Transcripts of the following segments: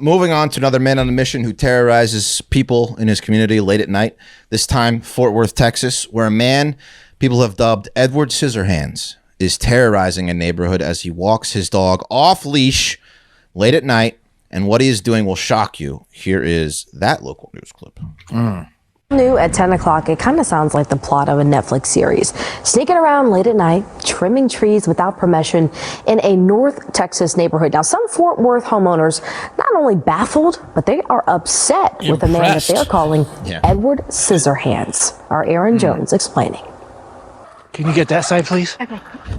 Moving on to another man on a mission who terrorizes people in his community late at night. This time, Fort Worth, Texas, where a man people have dubbed Edward Scissorhands is terrorizing a neighborhood as he walks his dog off leash late at night. And what he is doing will shock you. Here is that local news clip. New at 10 o'clock, it kind of sounds like the plot of a Netflix series. Sneaking around late at night, trimming trees without permission in a North Texas neighborhood. Now, some Fort Worth homeowners not only baffled, but they are upset with a man that they're calling Edward Scissorhands. Our Aaron Jones explaining. Can you get that side, please? Okay.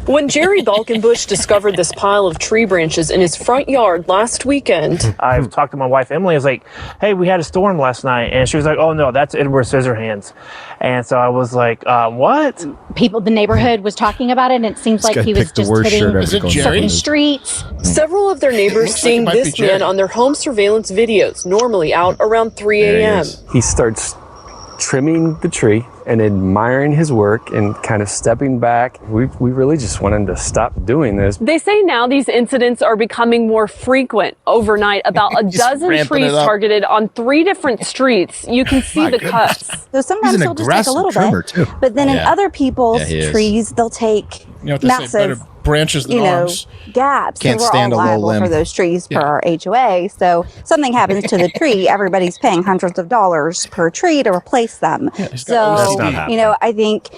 When Jerry Balkenbush discovered this pile of tree branches in his front yard last weekend, I've talked to my wife, Emily. I was like, hey, we had a storm last night. And she was like, oh, no, that's Edward Scissorhands. And so I was like, what? People, the neighborhood was talking about it, and it seems like he was just hitting certain streets. Several of their neighbors seeing this man on their home surveillance videos, normally out around 3 a.m. He starts trimming the tree and admiring his work and kind of stepping back. We really just want him to stop doing this. They say now these incidents are becoming more frequent. Overnight, about a dozen trees targeted on 3 different streets. You can see the cuts. So sometimes he'll just take a little bit, but then in other people's trees, they'll take massive branches than arms. Gaps. Can't so we're stand all a low liable limb. for those trees per our HOA. So something happens to the tree, everybody's paying hundreds of dollars per tree to replace them. So, I think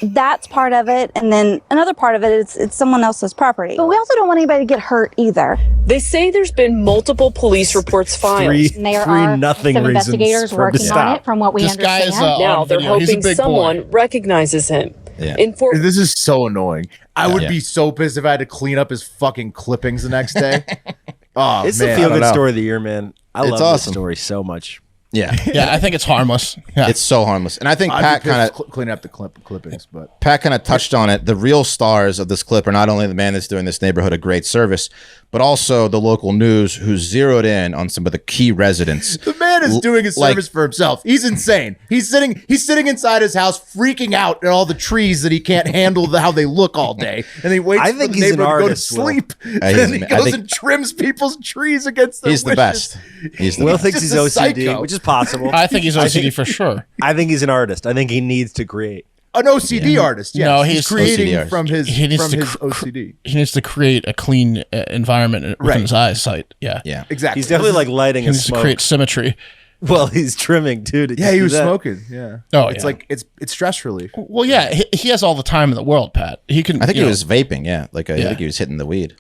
that's part of it. And then another part of it is it's someone else's property. But we also don't want anybody to get hurt either. They say there's been multiple police reports filed. And there are some investigators working on it, from what we understand. Now they're hoping someone recognizes him. This is so annoying. I would be so pissed if I had to clean up his fucking clippings the next day. It's the feel-good story of the year, man. I love this story so much. Yeah, I think it's harmless. Yeah. It's so harmless. And I think Pat kind of cleaning up the clippings, but Pat kind of touched on it. The real stars of this clip are not only the man that's doing this neighborhood a great service, but also the local news who zeroed in on some of the key residents. The man is doing a service for himself. He's insane. He's sitting inside his house freaking out at all the trees that he can't handle how they look all day. And he waits for the neighbor to go to sleep. And he goes and trims people's trees against their wishes. The best. Will thinks he's OCD, which is possible. I think he's OCD for sure. I think he's an artist. I think he needs to create. An OCD artist, yes. No, he's creating OCD from his OCD. He needs to create a clean environment within his eyesight. Yeah, exactly. He's definitely like lighting he a needs smoke. To create symmetry. Well, he's trimming too. He was smoking. Yeah. Oh, it's like it's stress relief. Well, yeah, he has all the time in the world, Pat. He can. I think he was vaping. Yeah, I think he was hitting the weed.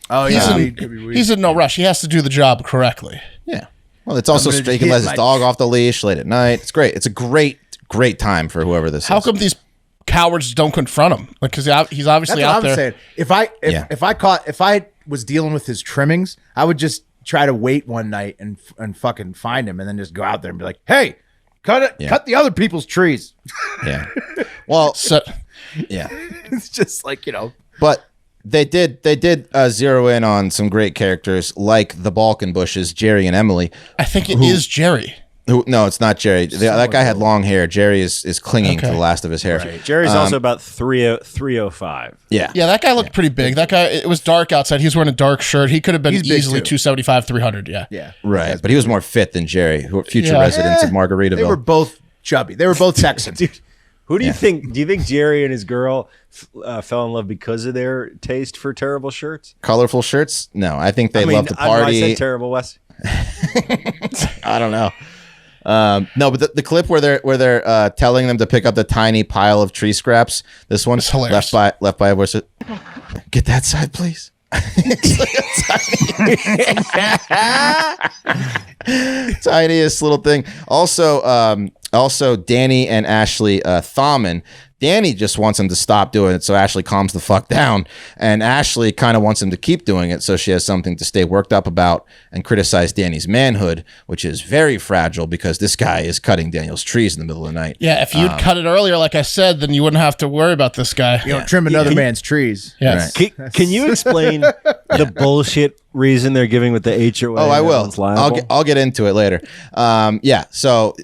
Oh, he's in no rush. He has to do the job correctly. Yeah. Well, it's also he can let his dog off the leash late at night. It's great. It's a great time for whoever this is. How come these cowards don't confront him? Like, because he's obviously out there. Saying. If I was dealing with his trimmings, I would just try to wait one night and fucking find him, and then just go out there and be like, "Hey, cut the other people's trees." Yeah. Well, it's just like but. They did zero in on some great characters like the Balkenbushes, Jerry and Emily. I think it is Jerry. No, it's not Jerry. That guy had long hair. Jerry is clinging to the last of his hair. Right. Jerry's also about 305. Yeah. Yeah, that guy looked pretty big. That guy, it was dark outside. He was wearing a dark shirt. He could have been easily 275, 300. Yeah. Yeah. Right. But he was more fit than Jerry, future residents of Margaritaville. They were both chubby. They were both Texans. Dude, who do you think? Do you think Jerry and his girl fell in love because of their taste for terrible shirts? Colorful shirts? No, I think they love to party. I said terrible, Wes. I don't know. No, but the clip where they're telling them to pick up the tiny pile of tree scraps. This one's left by get that side, please. Tiniest little thing. Also, Danny and Ashley Thaumann. Danny just wants him to stop doing it, so Ashley calms the fuck down. And Ashley kind of wants him to keep doing it, so she has something to stay worked up about and criticize Danny's manhood, which is very fragile because this guy is cutting Daniel's trees in the middle of the night. Yeah, if you'd cut it earlier, like I said, then you wouldn't have to worry about this guy. You don't trim another man's trees. Yes. Right. Can you explain the bullshit reason they're giving with the HOA? Oh, I will. I'll get into it later. So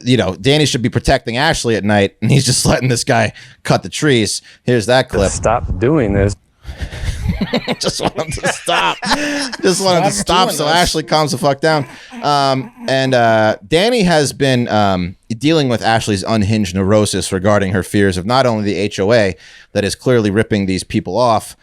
Danny should be protecting Ashley at night, and he's just letting this guy cut the trees. Here's that clip. Stop doing this. Just want him to stop. Just want him to stop so Ashley calms the fuck down. And Danny has been dealing with Ashley's unhinged neurosis regarding her fears of not only the HOA that is clearly ripping these people off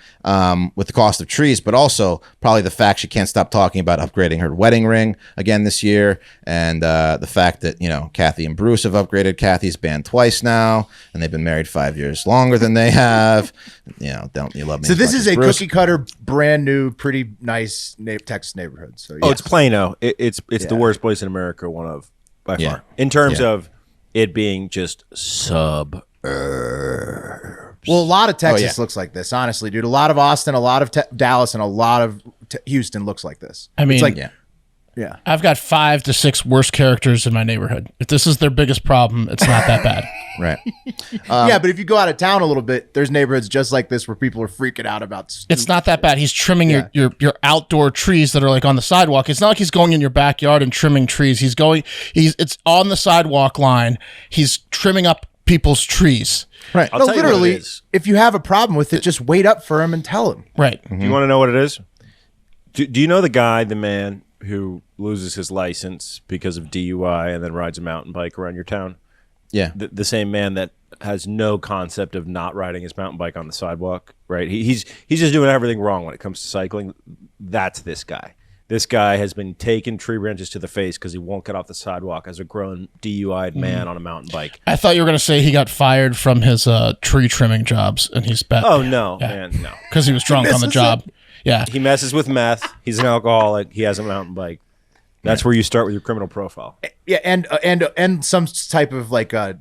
with the cost of trees, but also probably the fact she can't stop talking about upgrading her wedding ring again this year, and the fact that, you know, Kathy and Bruce have upgraded Kathy's band twice now, and they've been married 5 years longer than they have. You know, don't you love me? So this is a cookie cutter, brand new, pretty nice Texas neighborhood. So it's Plano. It's the worst place in America, one of by far, in terms of it being just suburbs. Well, a lot of Texas looks like this, honestly, dude. A lot of Austin, a lot of Dallas, and a lot of Houston looks like this. I mean, it's like, yeah. I've got 5 to 6 worst characters in my neighborhood. If this is their biggest problem, it's not that bad. Right. Yeah, but if you go out of town a little bit, there's neighborhoods just like this where people are freaking out about. It's not that bad. He's trimming your outdoor trees that are like on the sidewalk. It's not like he's going in your backyard and trimming trees. It's on the sidewalk line. He's trimming up people's trees. Right. No, literally, if you have a problem with it, just wait up for him and tell him. Right. Do you want to know what it is? Do you know the man who loses his license because of DUI and then rides a mountain bike around your town? Yeah. The same man that has no concept of not riding his mountain bike on the sidewalk, right? He's just doing everything wrong when it comes to cycling. That's this guy. This guy has been taking tree branches to the face because he won't get off the sidewalk as a grown DUI'd man on a mountain bike. I thought you were going to say he got fired from his tree trimming jobs and he's back. Oh, no, man, no. Because he was drunk on the job. Yeah. He messes with meth. He's an alcoholic. He has a mountain bike. That's where you start with your criminal profile. Yeah, and some type of like mental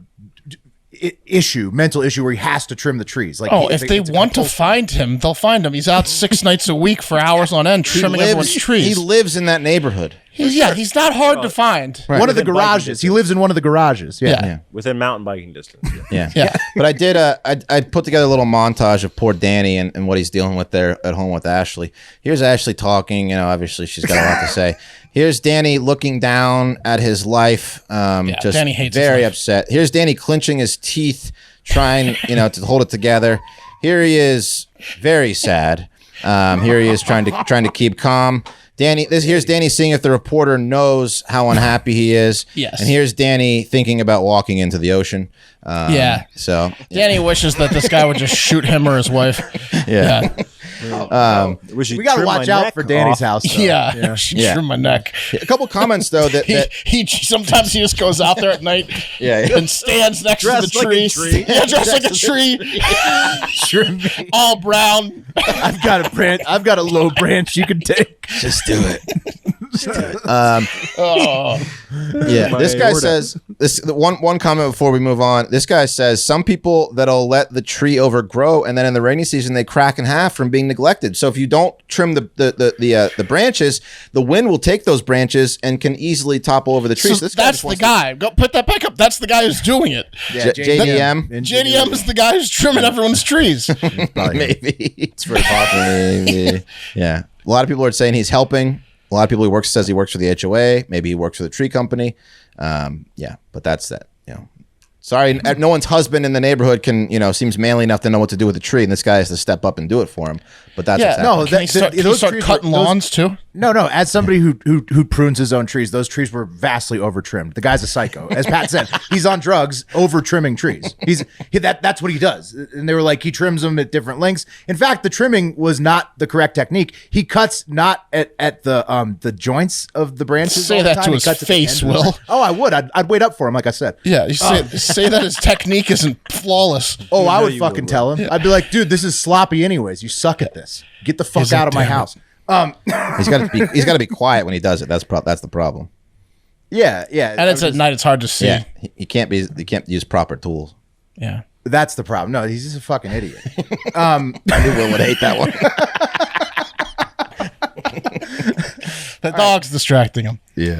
issue where he has to trim the trees. Like, if they want to find him, they'll find him. He's out 6 nights a week for hours on end trimming everyone's trees. He lives in that neighborhood. He's not hard to find. Right. One of the garages. He lives in one of the garages. Yeah. Within mountain biking distance. Yeah. But I did. I put together a little montage of poor Danny and what he's dealing with there at home with Ashley. Here's Ashley talking. You know, obviously she's got a lot to say. Here's Danny looking down at his life. Just Danny hates very his life. upset. Here's Danny clenching his teeth, trying to hold it together. Here he is, very sad. Here he is trying to keep calm. Here's Danny seeing if the reporter knows how unhappy he is. Yes. And here's Danny thinking about walking into the ocean. So Danny wishes that this guy would just shoot him or his wife. Yeah. We got to watch out for Danny's house. Though. Yeah. She trimmed my neck. A couple comments though that he sometimes he just goes out there at night and stands next to the tree. Yeah, dressed like a tree. All brown. I've got a low branch you can take. Just do it. This guy says one comment before we move on. This guy says some people that'll let the tree overgrow and then in the rainy season they crack in half from being neglected. So if you don't trim the branches, the wind will take those branches and can easily topple over the tree. So that's the guy. Go put that back up. That's the guy who's doing it. Yeah, JDM. JDM is the guy who's trimming everyone's trees. Maybe it's very popular. Maybe. Yeah, a lot of people are saying he's helping. A lot of people says he works for the HOA. Maybe he works for the tree company. But that's that. Sorry, no one's husband in the neighborhood seems manly enough to know what to do with a tree, and this guy has to step up and do it for him. But that's what's happening. Can he start cutting lawns too? No. As somebody who prunes his own trees, those trees were vastly over trimmed. The guy's a psycho, as Pat said. He's on drugs, over trimming trees. That's what he does. And they were like, he trims them at different lengths. In fact, the trimming was not the correct technique. He cuts not at the joints of the branches. Say that to his face, Will. Oh, I would. I'd wait up for him, like I said. Yeah, you say that his technique isn't flawless. Oh, I would fucking tell him. I'd be like, dude, this is sloppy anyways. You suck at this. Get the fuck out of my house. He's got to be quiet when he does it. That's the problem. Yeah. And it's at night. It's hard to see. Yeah, he can't use proper tools. Yeah, that's the problem. No, he's just a fucking idiot. I knew Will would hate that one. The dog's distracting him. Yeah.